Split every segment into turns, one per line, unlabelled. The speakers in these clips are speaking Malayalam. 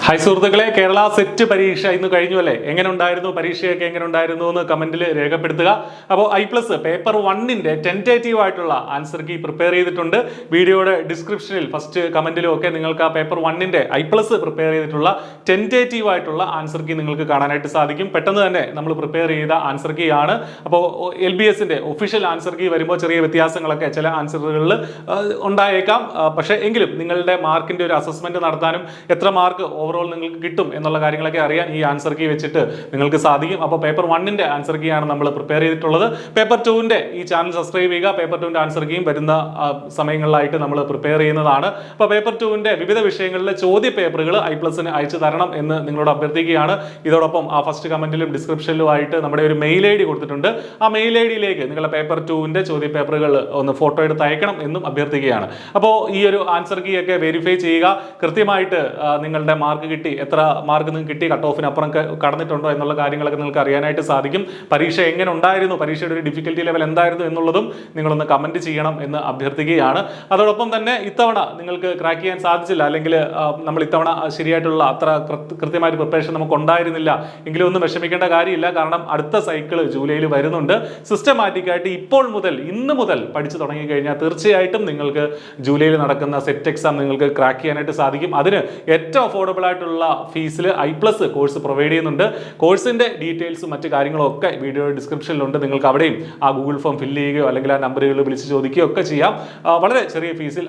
ഹായ് സുഹൃത്തുക്കളെ, കേരള സെറ്റ് പരീക്ഷ ഇന്ന് കഴിഞ്ഞു അല്ലേ? എങ്ങനെ ഉണ്ടായിരുന്നു പരീക്ഷയൊക്കെ? എങ്ങനെ ഉണ്ടായിരുന്നു എന്ന് കമന്റിൽ രേഖപ്പെടുത്തുക. അപ്പോൾ I+ പേപ്പർ 1ന്റെ ടെന്റേറ്റീവ് ആയിട്ടുള്ള ആൻസർ കീ പ്രിപ്പയർ ചെയ്തിട്ടുണ്ട്. വീഡിയോയുടെ ഡിസ്ക്രിപ്ഷനിൽ ഫസ്റ്റ് കമന്റിലും ഒക്കെ നിങ്ങൾക്ക് ആ പേപ്പർ 1ന്റെ I+ പ്രിപ്പയർ ചെയ്തിട്ടുള്ള ടെന്റേറ്റീവ് ആയിട്ടുള്ള ആൻസർ കീ നിങ്ങൾക്ക് കാണാനായിട്ട് സാധിക്കും. പെട്ടെന്ന് തന്നെ നമ്മൾ പ്രിപ്പയർ ചെയ്ത ആൻസർ കീ ആണ്. അപ്പോൾ LBSന്റെ ഒഫീഷ്യൽ ആൻസർ കീ വരുമ്പോൾ ചെറിയ വ്യത്യാസങ്ങളൊക്കെ ചില ആൻസറുകളിൽ ഉണ്ടായേക്കാം. പക്ഷേ എങ്കിലും നിങ്ങളുടെ മാർക്കിന്റെ ഒരു അസസ്മെന്റ് നടത്താനും എത്ര മാർക്ക് ഓവറോൾ നിങ്ങൾക്ക് കിട്ടും എന്നുള്ള കാര്യങ്ങളൊക്കെ അറിയാൻ ഈ ആൻസർ കീ വെച്ചിട്ട് നിങ്ങൾക്ക് സാധിക്കും. അപ്പോൾ പേപ്പർ 1ന്റെ ആൻസർ കീ ആണ് നമ്മൾ പ്രിപ്പയർ ചെയ്തിട്ടുള്ളത്. പേപ്പർ 2ന്റെ ഈ ചാനൽ സബ്സ്ക്രൈബ് ചെയ്യുക. പേപ്പർ 2ന്റെ ആൻസർ കീയും വരുന്ന സമയങ്ങളിലായിട്ട് നമ്മൾ പ്രിപ്പയർ ചെയ്യുന്നതാണ്. അപ്പോൾ പേപ്പർ 2ന്റെ വിവിധ വിഷയങ്ങളിലെ ചോദ്യ പേപ്പറുകൾ I+ന് അയച്ചു തരണം എന്ന് നിങ്ങളോട് അഭ്യർത്ഥിക്കുകയാണ്. ഇതോടൊപ്പം ആ ഫസ്റ്റ് കമന്റിലും ഡിസ്ക്രിപ്ഷനിലും ആയിട്ട് നമ്മുടെ ഒരു മെയിൽ ID കൊടുത്തിട്ടുണ്ട്. ആ മെയിൽ IDയിലേക്ക് നിങ്ങളുടെ പേപ്പർ 2ന്റെ ചോദ്യ പേപ്പറുകൾ ഒന്ന് ഫോട്ടോ എടുത്ത് അയക്കണം എന്നും അഭ്യർത്ഥിക്കുകയാണ്. അപ്പോൾ ഈ ഒരു ആൻസർ കീ ഒക്കെ വെരിഫൈ ചെയ്യുക. കൃത്യമായിട്ട് നിങ്ങളുടെ മാർക്ക് കിട്ടി, എത്ര മാർക്ക് നിങ്ങൾക്ക് കിട്ടി, കട്ട് ഓഫിന് അപ്പുറം കടന്നിട്ടുണ്ടോ എന്നുള്ള കാര്യങ്ങളൊക്കെ നിങ്ങൾക്ക് അറിയാനായിട്ട് സാധിക്കും. പരീക്ഷ എങ്ങനെ ഉണ്ടായിരുന്നു, പരീക്ഷയുടെ ഒരു ഡിഫിക്കൽറ്റി ലെവൽ എന്തായിരുന്നു എന്നുള്ളതും നിങ്ങളൊന്ന് കമന്റ് ചെയ്യണം എന്ന് അഭ്യർത്ഥിക്കുകയാണ്. അതോടൊപ്പം തന്നെ ഇത്തവണ നിങ്ങൾക്ക് ക്രാക്ക് ചെയ്യാൻ സാധിച്ചില്ല, അല്ലെങ്കിൽ നമ്മൾ ഇത്തവണ ശരിയായിട്ടുള്ള അത്ര കൃത്യമായിട്ട് പ്രിപ്പറേഷൻ നമുക്ക് ഉണ്ടായിരുന്നില്ല എങ്കിലും ഒന്നും വിഷമിക്കേണ്ട കാര്യമില്ല. കാരണം അടുത്ത സൈക്കിൾ ജൂലൈയിൽ വരുന്നുണ്ട്. സിസ്റ്റമാറ്റിക് ആയിട്ട് ഇപ്പോൾ മുതൽ, ഇന്ന് മുതൽ പഠിച്ചു തുടങ്ങി കഴിഞ്ഞാൽ തീർച്ചയായിട്ടും നിങ്ങൾക്ക് ജൂലൈയിൽ നടക്കുന്ന സെറ്റ് എക്സാം നിങ്ങൾക്ക് ക്രാക്ക് ചെയ്യാനായിട്ട് സാധിക്കും. അതിന് ഏറ്റവും അഫോർഡബിൾ ആയിട്ടുള്ള ഫീസിൽ I+ കോഴ്സ് പ്രൊവൈഡ് ചെയ്യുന്നുണ്ട്. കോഴ്സിന്റെ ഡീറ്റെയിൽസും മറ്റു കാര്യങ്ങളും ഒക്കെ വീഡിയോ ഡിസ്ക്രിപ്ഷനിലുണ്ട്. നിങ്ങൾക്ക് അവിടെയും ആ ഗൂഗിൾ ഫോം ഫില്ല് ചെയ്യുകയോ അല്ലെങ്കിൽ ആ നമ്പറുകൾ വിളിച്ച് ചോദിക്കുകയോ ഒക്കെ ചെയ്യാം. വളരെ ചെറിയ ഫീസിൽ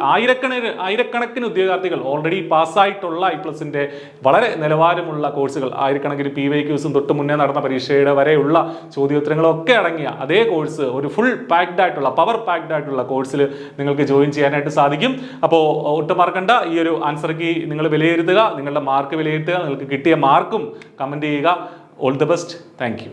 ആയിരക്കണക്കിന് ഉദ്യോഗാർത്ഥികൾ ഓൾറെഡി പാസ്സായിട്ടുള്ള I+ന്റെ വളരെ നിലവാരമുള്ള കോഴ്സുകൾ, ആയിരക്കണക്കിന് PYQസും തൊട്ട് മുന്നേ നടന്ന പരീക്ഷയുടെ വരെയുള്ള ചോദ്യോത്തരങ്ങളും ഒക്കെ അടങ്ങിയ അതേ കോഴ്സ്, ഒരു ഫുൾ പാക്ഡ് ആയിട്ടുള്ള പവർ പാക്ഡ് ആയിട്ടുള്ള കോഴ്സിൽ നിങ്ങൾക്ക് ജോയിൻ ചെയ്യാനായിട്ട് സാധിക്കും. അപ്പോൾ ഒട്ടും മറക്കണ്ട, ഈ ഒരു ആൻസർ കീ നിങ്ങൾ വിലയിരുത്തുക, നിങ്ങളുടെ മാർക്ക് വിലയിരുത്തുക, നിങ്ങൾക്ക് കിട്ടിയ മാർക്കും കമന്റ് ചെയ്യുക. All the best. Thank you.